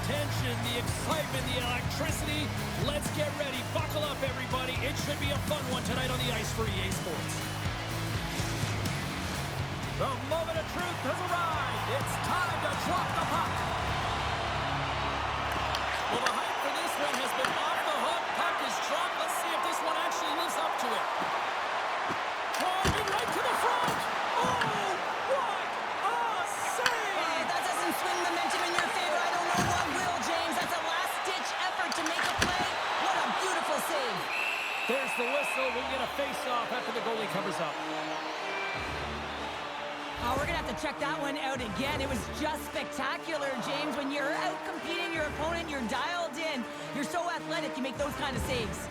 tension, the excitement, the electricity. Let's get ready. Buckle up, everybody. It should be a fun one tonight on the ice for EA Sports. The moment of truth has arrived. It's time to drop the puck. Well, the hype for this one has been off the hook. Puck is dropped. Let's see if this one actually lives up to it. Driving right to the front. Oh, what a save! That doesn't swing momentum in your favor. I don't know what will, James. That's a last-ditch effort to make a play. What a beautiful save. There's the whistle. We'll get a face-off after the goalie covers up. Oh, we're going to have to check that one out again. It was just spectacular, James. When you're out competing your opponent, you're dialed in. You're so athletic, you make those kind of saves.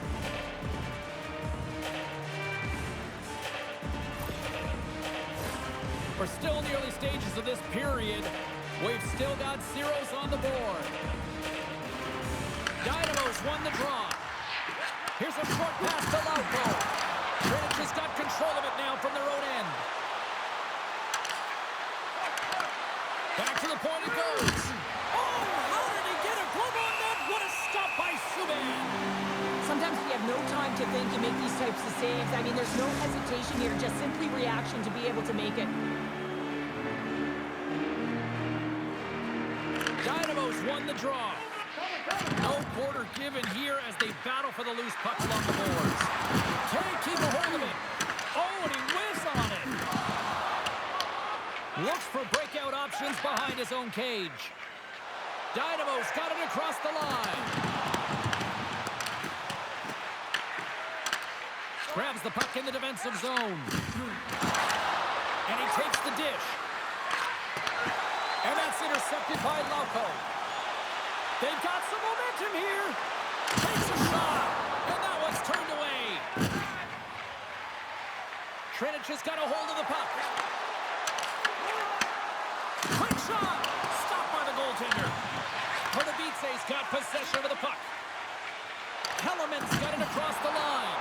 We're still in the early stages of this period. We've still got zeros on the board. Dynamo's won the draw. Here's a short pass to Lauko. Třinec has got control of it now from their own end. Back to the point it goes. Oh, how did he get a glove on that? What a stop by Subban. Sometimes you have no time to think, you make these types of saves. I mean, there's no hesitation here, just simply reaction to be able to make it. Dynamo's won the draw. No quarter given here as they battle for the loose puck along the boards. Can't keep a hold of it. Oh, and he whiffs on it. Looks for breakout options behind his own cage. Dynamo's got it across the line. Grabs the puck in the defensive zone. And he takes the dish. And that's intercepted by Lauko. They've got some momentum here. Takes a shot. And that one's turned away. Třinec has got a hold of the puck. Quick shot. Stopped by the goaltender. Pardubice's got possession of the puck. Kellerman's got it across the line.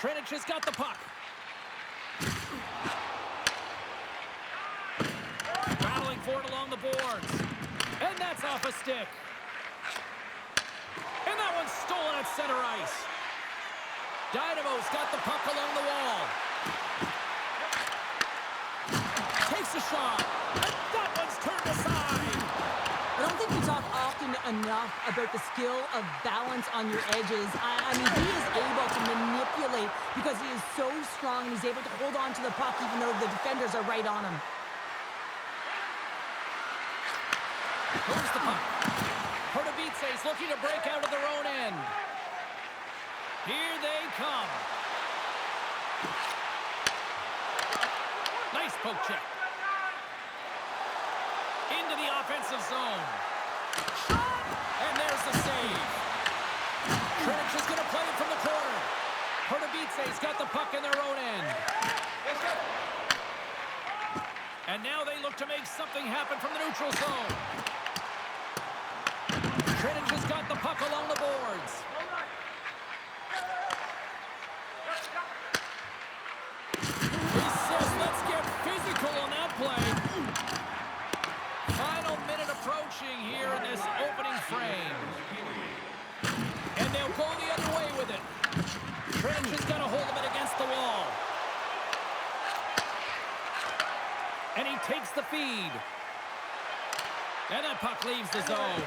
Třinec has got the puck. Battling for it along the boards. And that's off a stick. And that one's stolen at center ice. Dynamo's got the puck along the wall. Takes a shot. And that one's turned aside. I don't think we talk often enough about the skill of balance on your edges. I mean, he is able to manipulate because he is so strong and he's able to hold on to the puck even though the defenders are right on him. Here's the puck. Pardubice's looking to break out of their own end. Here they come. Nice poke check. Into the offensive zone. Shot! And there's the save. Třinec is going to play it from the corner. Pardubice's got the puck in their own end. And now they look to make something happen from the neutral zone. Třinec has got the puck along the boards. He says, let's get physical on that play. Final minute approaching here in this opening frame. And they'll go the other way with it. Třinec has got a hold of it against the wall. And he takes the feed. And that puck leaves the zone.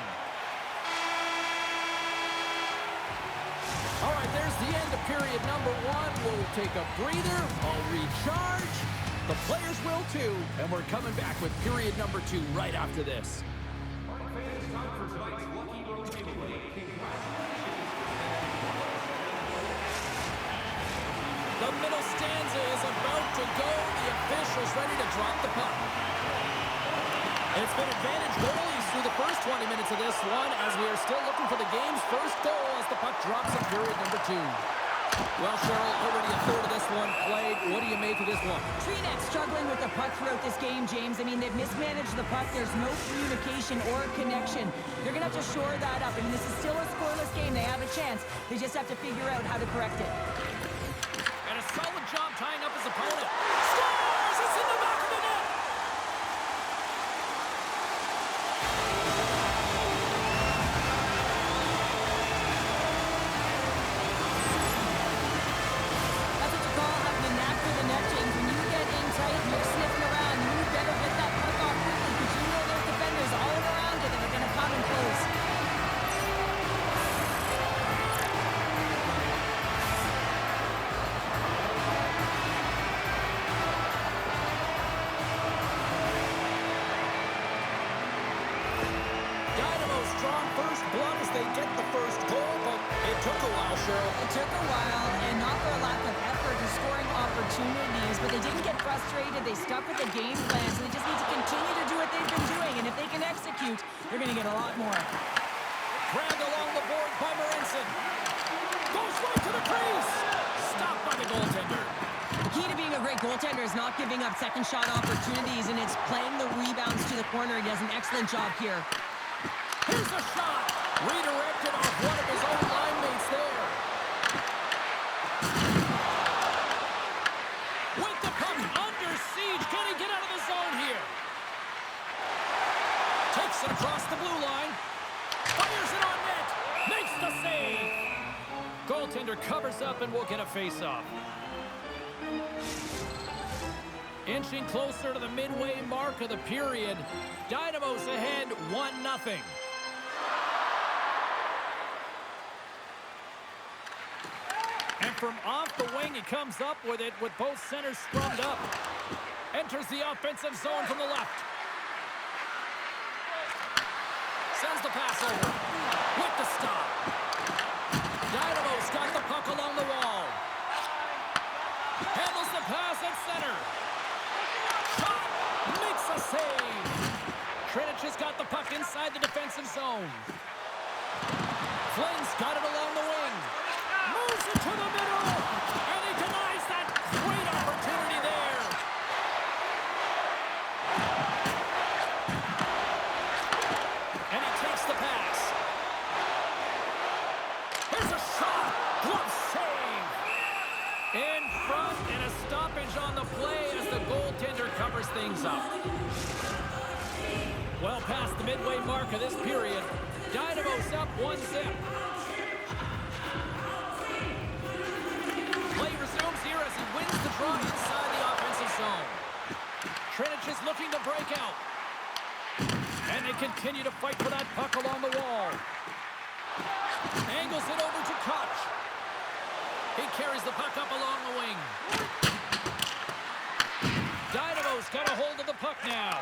All right, there's the end of period number one. We'll take a breather. I'll recharge. The players will too. And we're coming back with period number two right after this. The middle stanza is about to go. The official's ready to drop the puck. It's been advantage goalies through the first 20 minutes of this one as we are still looking for the game's first goal as the puck drops in period number two. Well, Cheryl, already a third of this one played. What do you make of this one? Třinec struggling with the puck throughout this game, James. I mean, they've mismanaged the puck. There's no communication or connection. They're going to have to shore that up. I mean, this is still a scoreless game. They have a chance. They just have to figure out how to correct it. And a solid job tying up his opponent. Scores! It's in the back of the net! a while, Cheryl. It took a while, and not for a lack of effort and scoring opportunities, but they didn't get frustrated. They stuck with the game plan, so they just need to continue to do what they've been doing, and if they can execute, they're going to get a lot more. Dragged along the board by Marinson. Goes right to the crease. Stopped by the goaltender. The key to being a great goaltender is not giving up second shot opportunities, and it's playing the rebounds to the corner. He does an excellent job here. Here's a shot. Redirected off one of his own line mates there. With the puck under siege. Can he get out of the zone here? Takes it across the blue line. Fires it on net. Makes the save. Goaltender covers up and will get a face-off. Inching closer to the midway mark of the period. Dynamo's ahead 1-0. And from off the wing, he comes up with it with both centers scrummed up. Enters the offensive zone from the left. Sends the pass over. With the stop. Dynamo's got the puck along the wall. Handles the pass at center. Shot. Makes a save. Třinec has got the puck inside the defensive zone. Flames got it along the wing. Moves it to the middle. And he denies that great opportunity there. And he takes the pass. Here's a shot. Glove save. In front and a stoppage on the play as the goaltender covers things up. Well past the midway mark of this period. Dynamo's up 1-0. Play resumes here as he wins the draw inside the offensive zone. Třinec is looking to break out. And they continue to fight for that puck along the wall. Angles it over to Koch. He carries the puck up along the wing. Dynamo's got a hold of the puck now.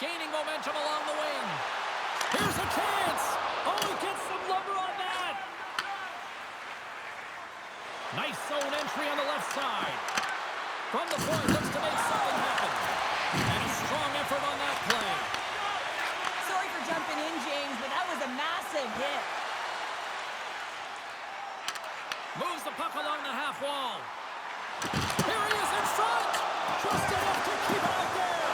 Gaining momentum along the wing. Here's a chance. Oh, he gets some lumber on that. Nice zone entry on the left side. From the point, looks to make something happen. And a strong effort on that play. Sorry for jumping in, James, but that was a massive hit. Moves the puck along the half wall. Here he is in front. Just enough to keep it out there.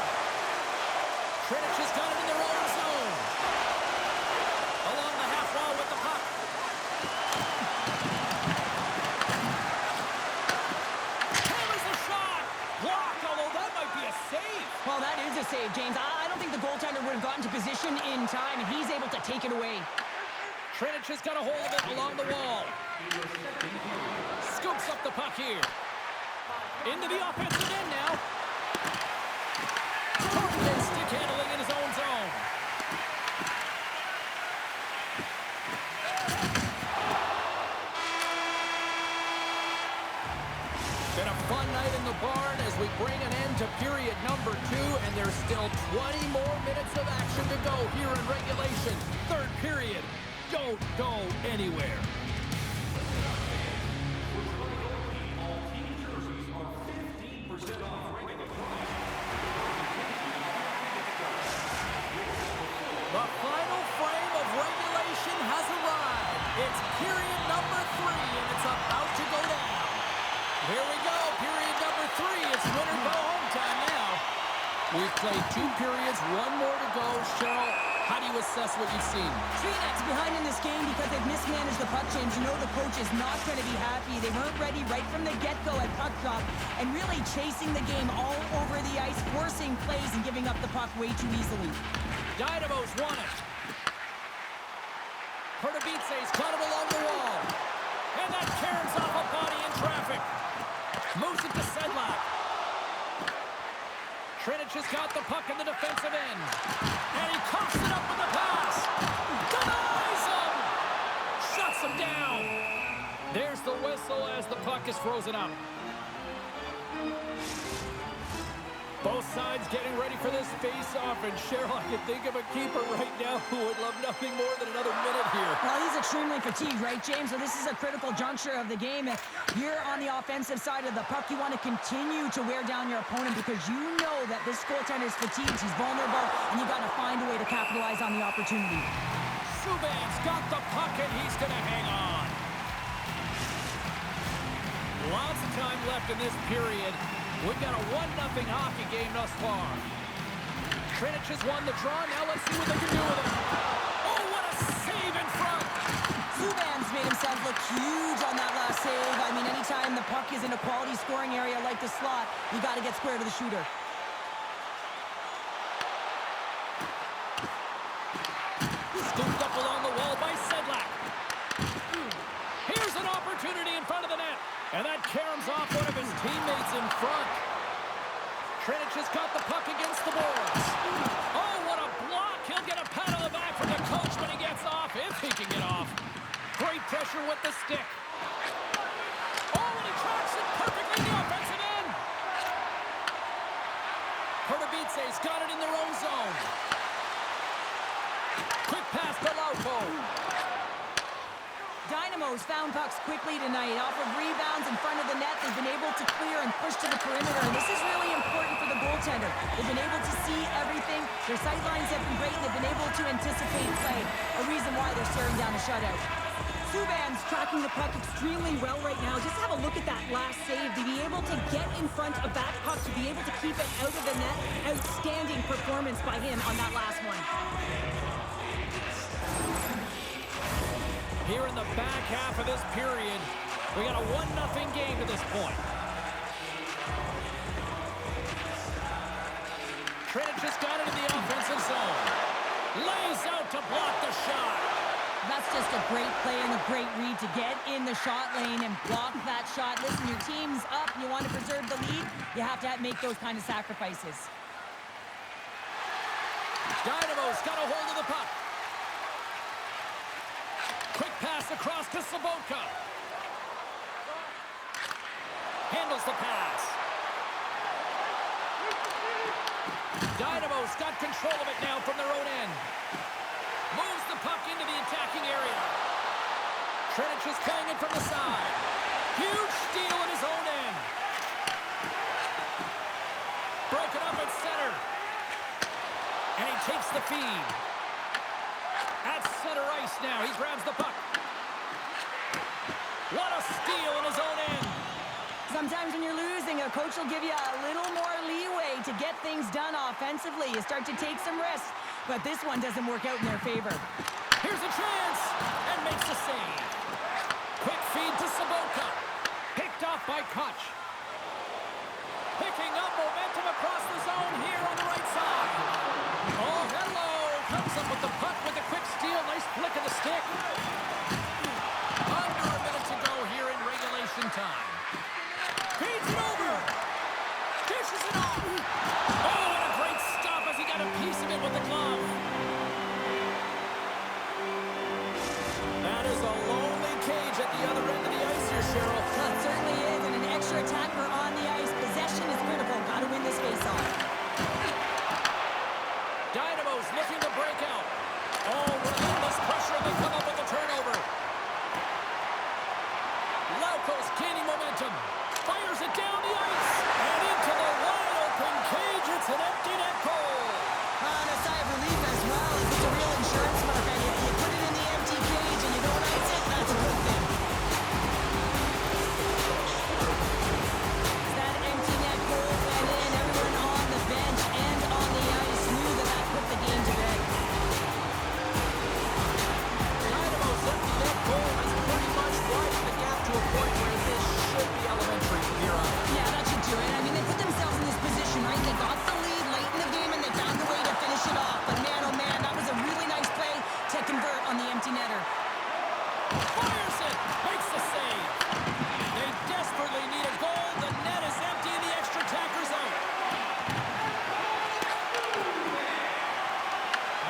Třinec has got it in their own zone. Along the half wall with the puck. Hammers the shot. Blocked, although that might be a save. Well, that is a save, James. I don't think the goaltender would have gotten to position in time, and he's able to take it away. Třinec has got a hold of it along the wall. Scoops up the puck here. Into the offensive end now. Targeted stick handling in his own zone. Been a fun night in the barn as we bring an end to period number 2, and there's still 20 more minutes of action to go here in regulation. Third period. Don't go anywhere. The final frame of regulation has arrived. It's period number 3, and it's about to go down. Here we go, period number 3. It's winner go home time now. We've played 2 periods, 1 more to go. Cheryl, how do you assess what you've seen? Třinec behind in this game because they've mismanaged the puck change. You know the coach is not going to be happy. They weren't ready right from the get-go at puck drop and really chasing the game all over the ice, forcing plays and giving up the puck way too easily. Dynamo's won it. Pardubice's got it along the wall. And that caroms off a body in traffic. Moves it to Sedlak. Třinec has got the puck in the defensive end. And he coughs it up with the pass. Denies him. Shuts him down. There's the whistle as the puck is frozen up. Both sides getting ready for this face-off, and Cheryl, I can think of a keeper right now who would love nothing more than another minute here. Well, he's extremely fatigued, right, James? So this is a critical juncture of the game. If you're on the offensive side of the puck, you want to continue to wear down your opponent because you know that this goaltender is fatigued, he's vulnerable, and you got to find a way to capitalize on the opportunity. Subban's got the puck, and he's going to hang on. Lots of time left in this period. We've got a 1-0 hockey game thus far. Třinec has won the draw. Now let's see what they can do with it. Oh, what a save in front. Subban's made himself look huge on that last save. I mean, anytime the puck is in a quality scoring area like the slot, you got to get square to the shooter. Scooped up along the wall by Sedlak. Here's an opportunity in front of the net. And that caroms off one of his teammates in front. Třinec has got the puck against the boards. Oh, what a block. He'll get a pat on the back from the coach when he gets off, if he can get off. Great pressure with the stick. Oh, and he tracks it perfectly in the offensive end. Pardubice's got it in their own zone. Quick pass to Lauko. Dynamo's found pucks quickly tonight. Off of rebounds in front of the net, they've been able to clear and push to the perimeter. And this is really important for the goaltender. They've been able to see everything. Their sight lines have been great. They've been able to anticipate play. A reason why they're staring down a shutout. Subban's tracking the puck extremely well right now. Just have a look at that last save. To be able to get in front of that puck, to be able to keep it out of the net. Outstanding performance by him on that last one. Here in the back half of this period, we got a 1-0 game to this point. Třinec just got it in the offensive zone. Lays out to block the shot. That's just a great play and a great read to get in the shot lane and block that shot. Listen, your team's up. You want to preserve the lead. You have to make those kind of sacrifices. Dynamo's got a hold of the puck. Quick pass across to Sobotka. Handles the pass. Dynamo's got control of it now from their own end. Moves the puck into the attacking area. Třinec is playing it from the side. Huge steal in his own end. Broken up at center. And he takes the feed. At center ice now. He grabs the puck. What a steal in his own end. Sometimes when you're losing, a coach will give you a little more leeway to get things done offensively. You start to take some risks, but this one doesn't work out in their favor. Here's a chance, and makes the save. Quick feed to Sobotka. Picked off by Koch. Picking up momentum across the zone here on the right side. Oh, hello. Comes up with the puck with a quick steal. Nice flick of the stick. Under a minute to go here in regulation time. Feeds it over. Dishes it off. Oh, what a great stop as he got a piece of it with the glove. That is a lonely cage at the other end of the ice here, Cheryl. Well, it certainly is, and an extra attacker on the ice. Possession is critical. Got to win this face-off. Dynamo's looking to break out. Oh, relentless pressure, and they come up with the turnover. Lauko's gaining momentum. Fires it down the ice. And into the wide open cage. It's an empty net goal. On a sigh of relief as well. If it's a real insurance marker, you put it in the empty cage and you don't ice it, that's a good thing. That empty net goal went in. Everyone on the bench and on the ice knew that that put the game to bed. Dynamo's empty net goal has pretty much widened the gap to a point where this should be elementary from here on. Yeah, that should do it. I mean, they put themselves in this position, right? They got the lead late in the game and they found a way to finish it off. But man, oh man, that was a really nice play to convert on the empty netter. Fires it. Makes the save. They desperately need a goal. The net is empty and the extra attacker's out.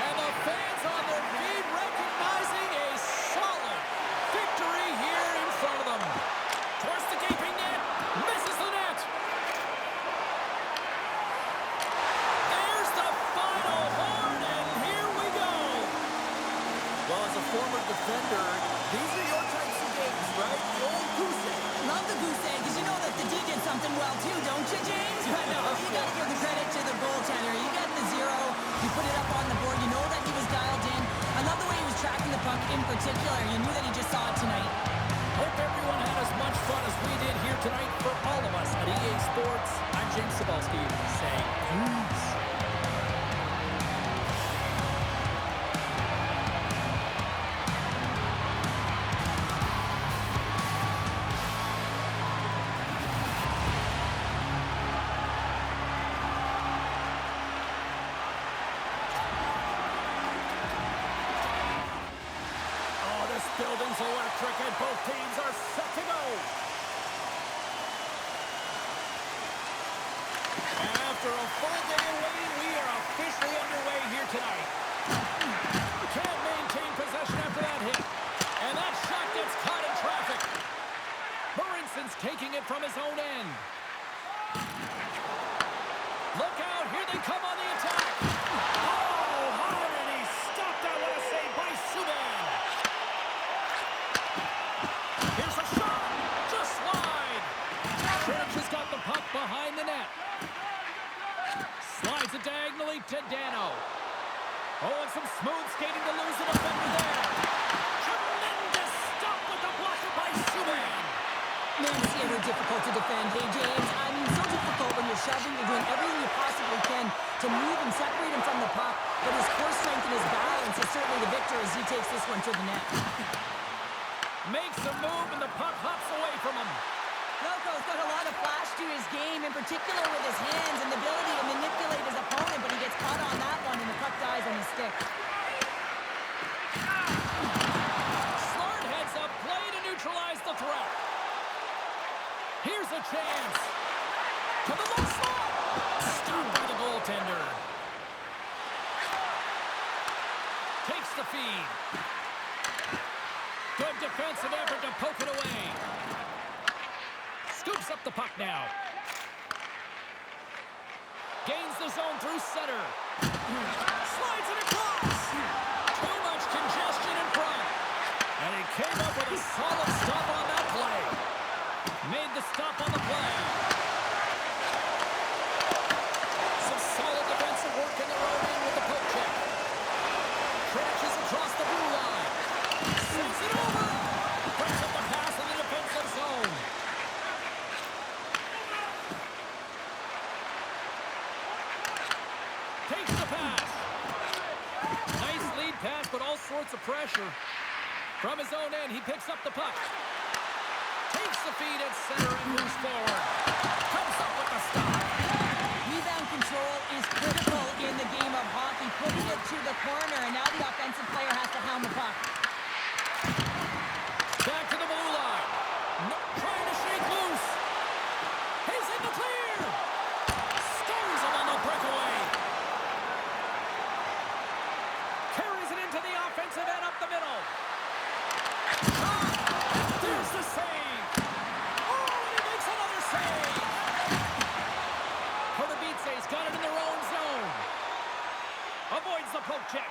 And the fans on their feet recognizing a solid victory here in front of them. the D did something well too, don't you, James? No, you got to give the credit to the goaltender. You got the zero. You put it up on the board. You know that he was dialed in. I love the way he was tracking the puck in particular. You knew that he just saw it tonight. Hope everyone had as much fun as we did here tonight. For all of us at EA Sports, I'm James Cebulski saying peace. Building's electric and both teams are set to go. After a full day of waiting, we are officially underway here tonight. Can't maintain possession after that hit. And that shot gets caught in traffic. Marinson's taking it from his own end. Look out, here they come on the attack. Oh, how did he stop that? What a save by Subban. Here's a shot. Just wide. Třinec has got the puck behind the net. Slides it diagonally to Dano. Oh, and some smooth skating to lose the defender there. Tremendous stop with the blocker by Subban. Man, it's ever difficult to defend. Hey, James, I mean, so difficult when you're shoving, you're doing everything you possibly can to move and separate him from the puck. But his core strength and his balance is certainly the victor as he takes this one to the net. Makes a move and the puck hops away from him. Loco's got a lot of flash to his game, in particular with his hands and the ability to manipulate his opponent, but he gets caught on that one and the puck dies on his stick. Smart heads up, play to neutralize the threat. Here's a chance. To the low slot. Stopped by the goaltender. Takes the feed. Good defensive effort to poke it away. Scoops up the puck now. Gains the zone through center. Slides it across. Too much congestion in front. And he came up with a solid stop on that play. Made the stop on the play. Some solid defensive work in the road in with the poke check. Trenches across the blue line. Sends it over. Breaks up the pass in the defensive zone. Takes the pass. Nice lead pass, but all sorts of pressure. From his own end, he picks up the puck. Takes the feed at center and moves forward. Comes up with the stop. Rebound control is critical in the game of hockey. Putting it to the corner, and now the offensive player has to hound the puck. Back to the blue line. Trying to shake loose. He's in the clear. Stones him on the breakaway. Carries it into the offensive end up the middle. There's the save. Oh, and he makes another save. Pardubice's got it in their own zone. Avoids the poke check.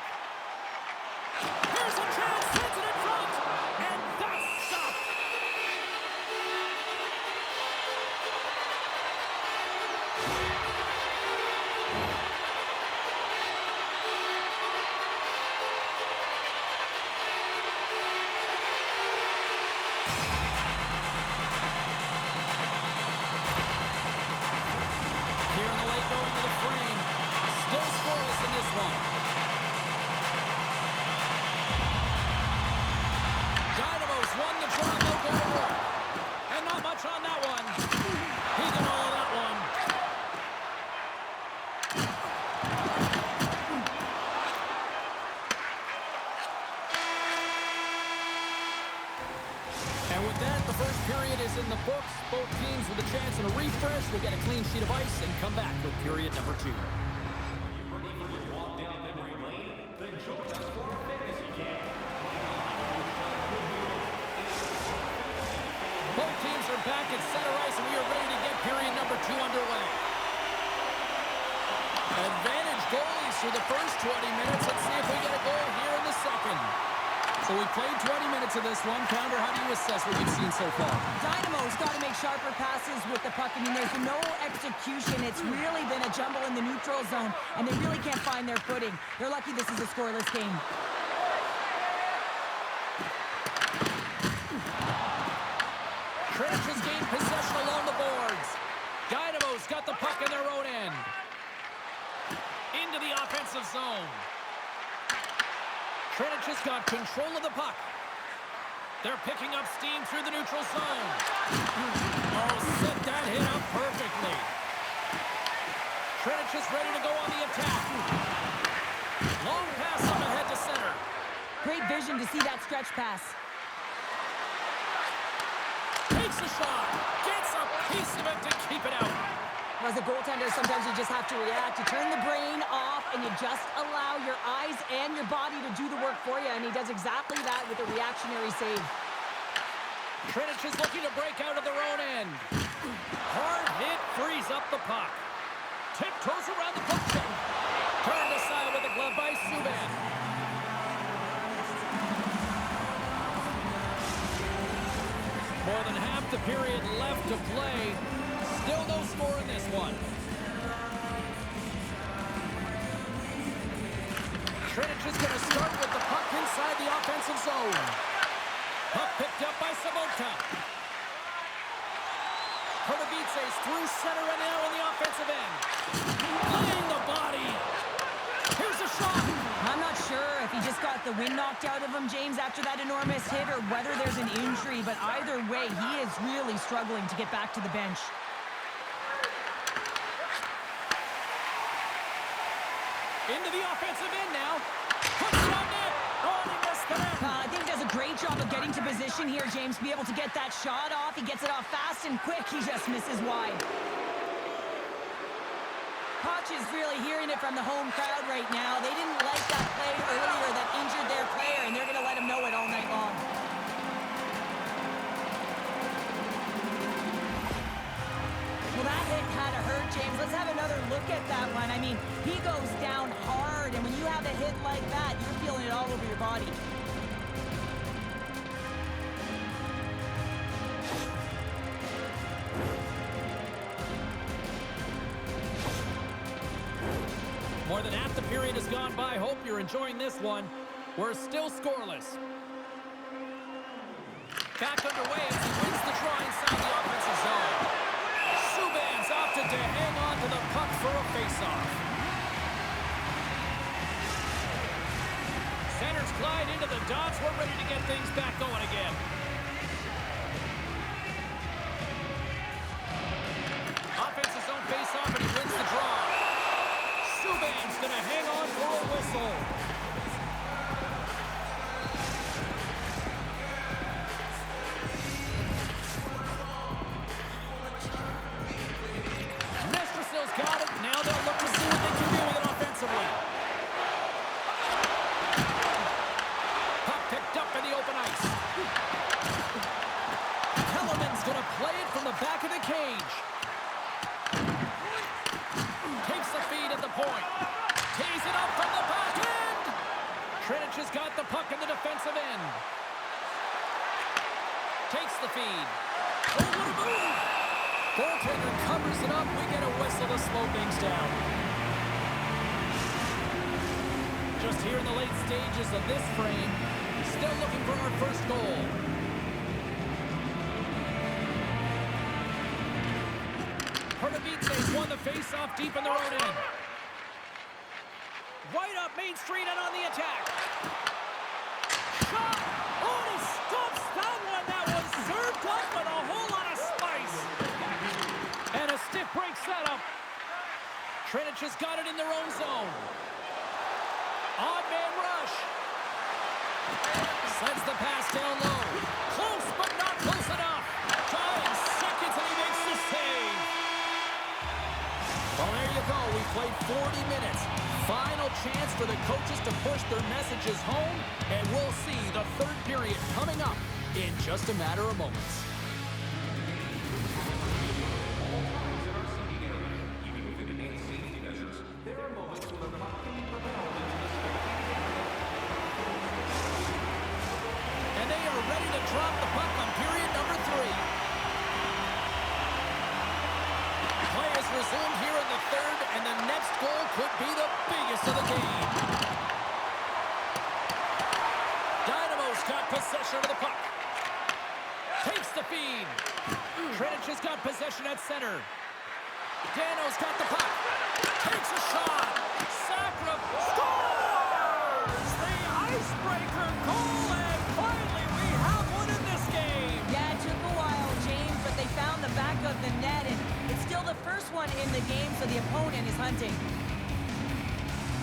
Here's a chance. Sends it in front. And that's stopped. Here in the late going to the frame. Still scoreless in this one. Dynamo's won the draw, no go to work. And not much on that one. He did all of that one. And with that, the first period is in the books. Both teams with a chance and a refresh will get a clean sheet of ice and come back with period number 2. Both teams are back at center ice, and we are ready to get period number 2 underway. Advantage goalies through the first 20 minutes. Let's see if we get a goal here in the second. So we played 20 minutes of this one. Pounder, how do you assess what you've seen so far? Dynamo's got to make sharper passes with the puck. I mean, there's no execution. It's really been a jumble in the neutral zone, and they really can't find their footing. They're lucky this is a scoreless game. Třinec has gained possession along the boards. Dynamo's got the puck in their own end. Into the offensive zone. Třinec has got control of the puck. They're picking up steam through the neutral zone. Oh, set that hit up perfectly. Třinec is ready to go on the attack. Long pass up ahead to center. Great vision to see that stretch pass. Takes a shot. Gets a piece of it to keep it out. As a goaltender, sometimes you just have to react. You turn the brain off, and you just allow your eyes and your body to do the work for you, and he does exactly that with a reactionary save. Třinec is looking to break out of their own end. Hard hit frees up the puck. Tiptoes around the puck check. Turned aside with a glove by Subban. More than half the period left to play. Still no score in this one. Třinec is going to start with the puck inside the offensive zone. Puck picked up by Sabota. Pardubice through center and now in the offensive end. Laying the body. Here's a shot. I'm not sure if he just got the wind knocked out of him, James, after that enormous hit, or whether there's an injury, but either way, he is really struggling to get back to the bench. Into the offensive end now. Puts it on net. Oh, he missed the net. I think he does a great job of getting to position here, James, to be able to get that shot off. He gets it off fast and quick. He just misses wide. Koch is really hearing it from the home crowd right now. They didn't like that play earlier that injured their player, and they're going to let him know it all night long. Well, that hit had to hurt, James. Let's have another look at that one. I mean, he goes down hard, and when you have a hit like that, you're feeling it all over your body. More than half the period has gone by. Hope you're enjoying this one. We're still scoreless. Back underway as he wins the draw inside the offensive zone. Subban's opted to hang on to the puck for a faceoff. Centers glide into the dots. We're ready to get things back going again. Offensive zone faceoff, and he wins the draw. Subban's going to hang on for a whistle. Nestrasil's got it. Now they'll look to see what they can do with it offensively. Puck picked up in the open ice. Kellerman's going to play it from the back of the cage. Takes the feed at the point. Tees it up from the back end. Třinec has got the puck in the defensive end. Takes the feed. Oh, what a move! Goaltender covers it up. We get a whistle to slow things down. Just here in the late stages of this frame, still looking for our first goal. Pardubice's won the face-off deep in their own end. Right up Main Street and on the attack. Shot! Oh, he stops that one. That was served up with a whole lot of spice. And a stiff break setup. Třinec has got it in their own zone. Odd man rush. Sends the pass down low. Close, but not close enough. Tying seconds, and he makes the save. Well, there you go. We played 40 minutes. Final chance for the coaches to push their messages home, and we'll see the third period coming up in just a matter of moments. drop the puck on period number 3. Play is resumed here in the third, and the next goal could be the biggest of the game. Dynamo's got possession of the puck. Takes the feed. Třinec has got possession at center. Dano's got the puck. Takes a shot. Sakra scores! The icebreaker goal, and finally we have one in this game. Yeah, it took a while, James, but they found the back of the net, and it's still the first one in the game, so the opponent is hunting.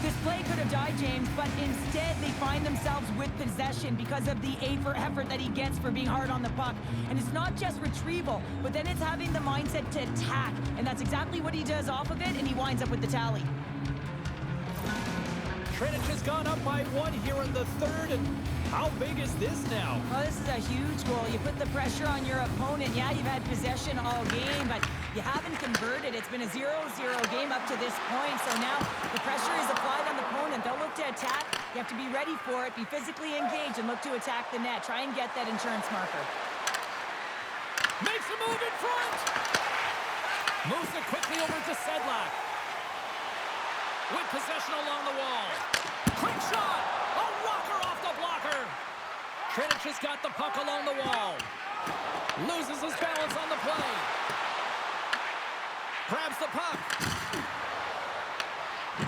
This play could have died, James, but instead they find themselves with possession because of the effort that he gets for being hard on the puck. And it's not just retrieval, but then it's having the mindset to attack. And that's exactly what he does off of it, and he winds up with the tally. Třinec has gone up by 1 here in the third, and how big is this now? Oh, this is a huge goal. You put the pressure on your opponent. Yeah, you've had possession all game, but you haven't converted. It's been a 0-0 game up to this point, so now the pressure is applied on the opponent. They'll look to attack. You have to be ready for it, be physically engaged, and look to attack the net. Try and get that insurance marker. Makes a move in front! Moves it quickly over to Sedlak. With possession along the wall. Quick shot! A rocker off the blocker! Třinec has got the puck along the wall. Loses his balance on the play. Grabs the puck.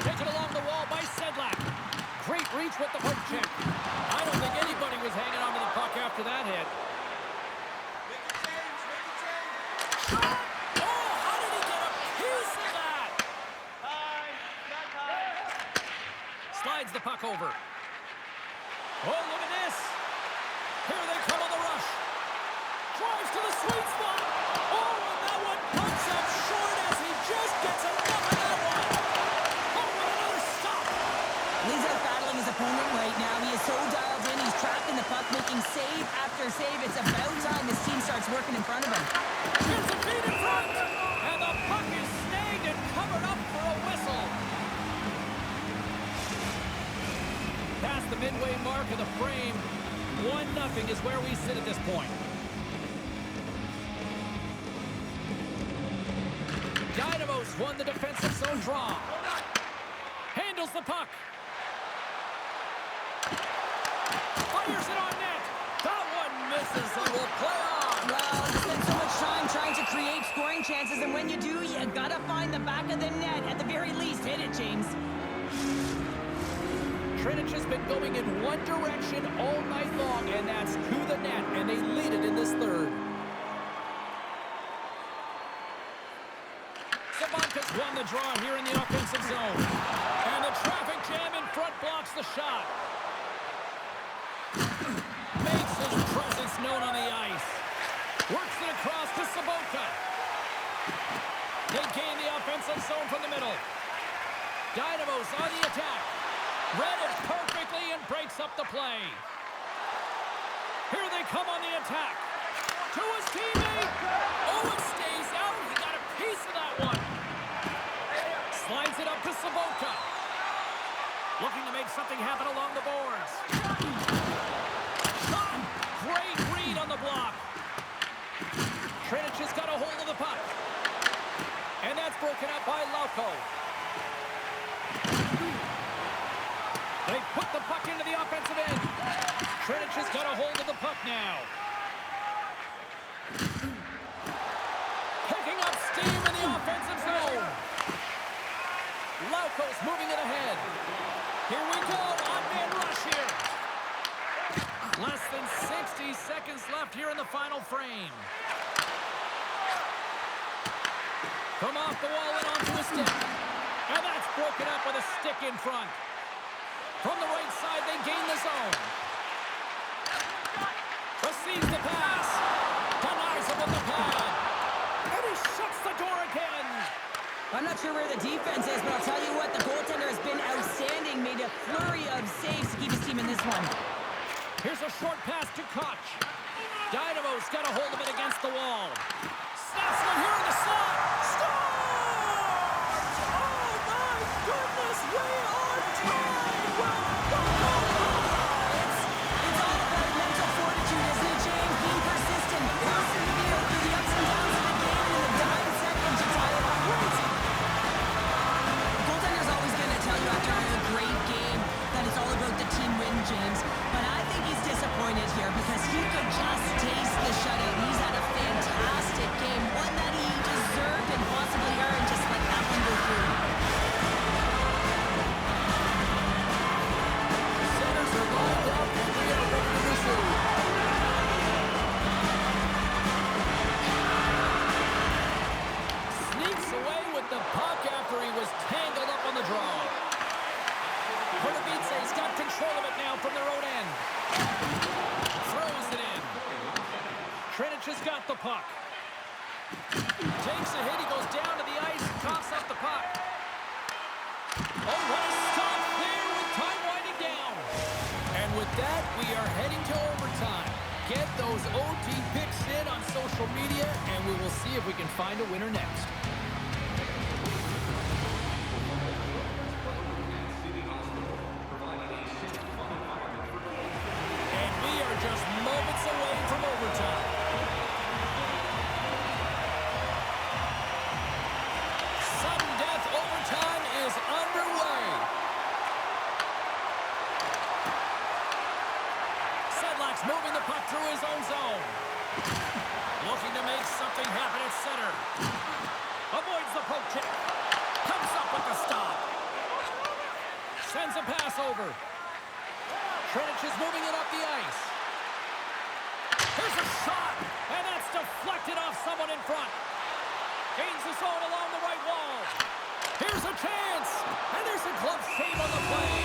Taken along the wall by Sedlak. Great reach with the poke check. I don't think anybody was hanging on to the puck after that hit. Shot! Oh, how did he get a piece of that? Slides the puck over. Oh, look at this. Here they come on the rush. Drives to the sweet spot. Oh, and that one comes up short as he just gets enough of that one. Oh, what another stop. He's out battling his opponent right now. He is so dialed in. He's tracking the puck, making save after save. It's about time his team starts working in front of him. Here's a feed in front. And the puck is snagged and covered up for a whistle. Past the midway mark of the frame. 1-0 is where we sit at this point. Dynamo's won the defensive zone draw. Handles the puck. Fires it on net. That one misses and will play on. Well, you spend so much time trying to create scoring chances, and when you do, you gotta find the back of the net. At the very least, hit it, James. Třinec has been going in one direction all night long, and that's to the net, and they lead it in this third. Sabanka's won the draw here in the offensive zone. And the traffic jam in front blocks the shot. Makes his presence known on the ice. Works it across to Sabanka. They gain the offensive zone from the middle. Dynamo's on the attack. Read it perfectly and breaks up the play. Here they come on the attack. To his teammate. Oh, it stays out. He got a piece of that one. Slides it up to Sabanka. Looking to make something happen along the boards. Shot. Great read on the block. Třinec has got a hold of the puck. And that's broken up by Lauko. They put the puck into the offensive end. Třinec has got a hold of the puck now. Picking up steam in the offensive zone. Lauko's moving it ahead. Here we go. On-man rush here. Less than 60 seconds left here in the final frame. From off the wall and onto a stick. And that's broken up with a stick in front. From the right side, they gain the zone. Receives the pass. Denies him with the pad. And he shuts the door again. I'm not sure where the defense is, but I'll tell you what, the goaltender has been outstanding. Made a flurry of saves to keep his team in this one. Here's a short pass to Koch. Dynamo's got a hold of it against the wall. Snaps one here in the slot. Scores! Oh, my goodness, we are tied. It's all about mental fortitude, isn't it, James? the puck. Takes a hit. He goes down to the ice and coughs up the puck. Oh, what a stop there with time winding down. And with that, we are heading to overtime. Get those OT picks in on social media, and we will see if we can find a winner next. And we are just moments away from overtime. Sudden death overtime is underway. Sedlak's moving the puck through his own zone. Looking to make something happen at center. Avoids the poke check. Comes up with the stop. Sends a pass over. Třinec is moving it up the ice. Here's a shot, and that's deflected off someone in front. Gains the zone along the right wall. Here's a chance, and there's a glove save on the play.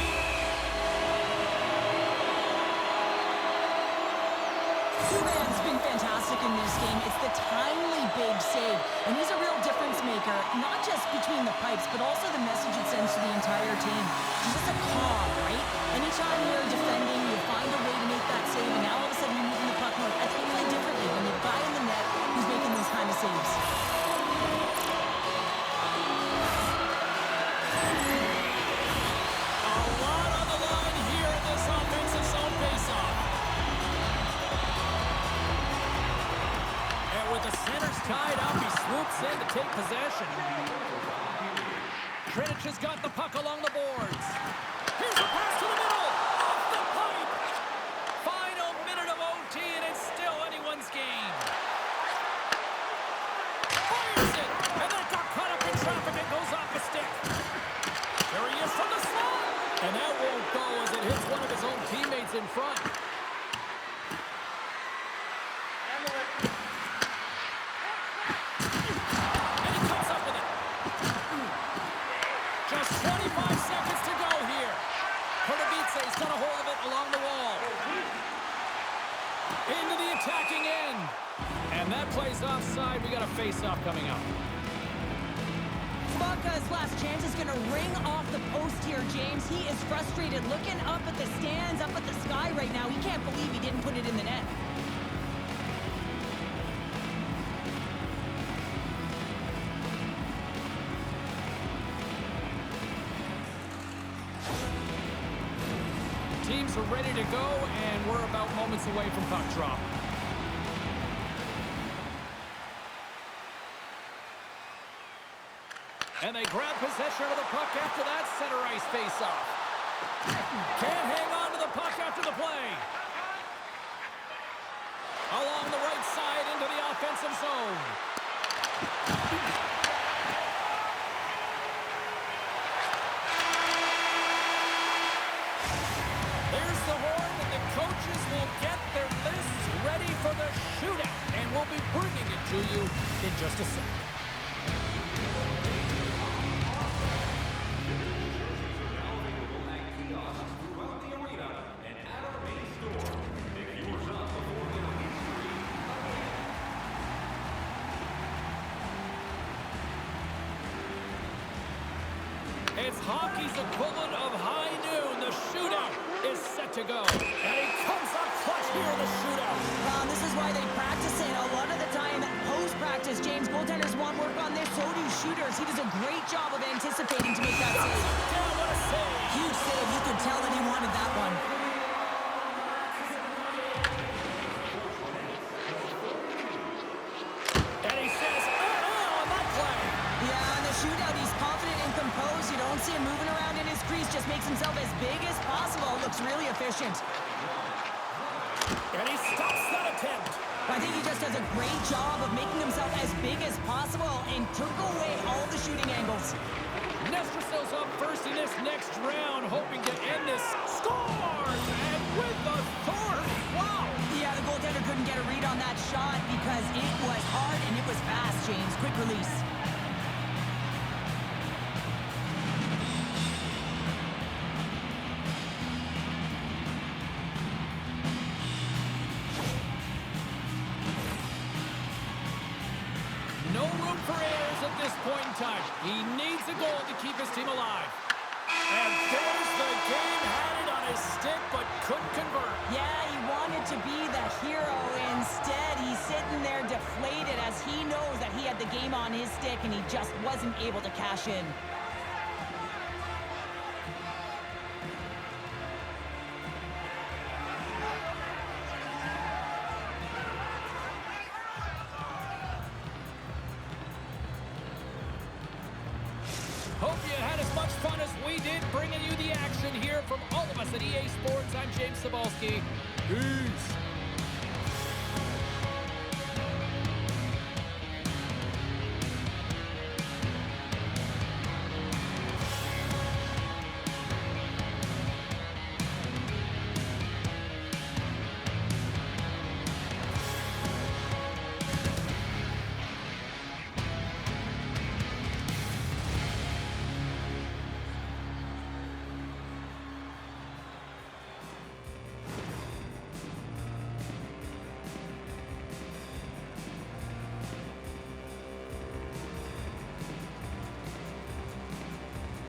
Subban's been fantastic in this game. It's the timely big save, and he's a real difference maker, not just between the pipes, but also the message it sends to the entire team. He's just a calm, right? Anytime you're defending, you find a way to make that save, and now all of a sudden you're moving the puck more totally differently when the guy in the net who's making these kind of saves. A lot on the line here in this offensive zone faceoff. And with the centers tied up, he swoops in to take possession. Třinec has got the puck along the boards. Here's a pass to the middle. Off the pipe. Final minute of OT, and it's still anyone's game. Fires it, and that got caught up in traffic and goes off the stick. There he is from the slot. And that won't go as it hits one of his own teammates in front. And he comes up with it. Just 25 seconds to go here. Pardubice's got a hold of it along the wall. Into the attacking end. And that plays offside. We got a face-off coming up. Vaca's last chance is going to ring off the post here, James. He is frustrated, looking up at the stands, up at the sky right now. He can't believe he didn't put it in the net. Teams are ready to go, and we're about moments away from puck drop. And they grab possession of the puck after that center ice face-off. Can't hang on to the puck after the play. Along the right side into the offensive zone. There's the horn, and the coaches will get their lists ready for the shootout. And we'll be bringing it to you in just a second. It's hockey's equivalent of high noon. The shootout is set to go. And he comes up clutch here in the shootout. This is why they practice it. A lot of the time, post-practice, James, goaltenders want work on this. So do shooters. He does a great job of anticipating to make that save. Yeah, what a save. Huge save. You could tell that he wanted that one. And he says, on that play. Yeah, in the shootout, he's confident and composed. You don't see him moving around in his crease. Just makes himself as big as possible. Looks really efficient. And he stops that attempt. I think he just does a great job of making himself as big as possible and took away all the shooting angles. Nestrasil's up first in this next round, hoping to end this. Scores! And with authority. Wow! Yeah, the goaltender couldn't get a read on that shot because it was hard and it was fast, James. Quick release. No room for errors at this point in time. He needs a goal to keep his team alive. And there's the game. Had it on his stick, but couldn't convert. Yeah, he wanted to be the hero. Instead, he's sitting there deflated as he knows that he had the game on his stick and he just wasn't able to cash in. Hope you had as much fun as we did bringing you the action here from all of us at EA Sports. I'm James Cebulski. Peace.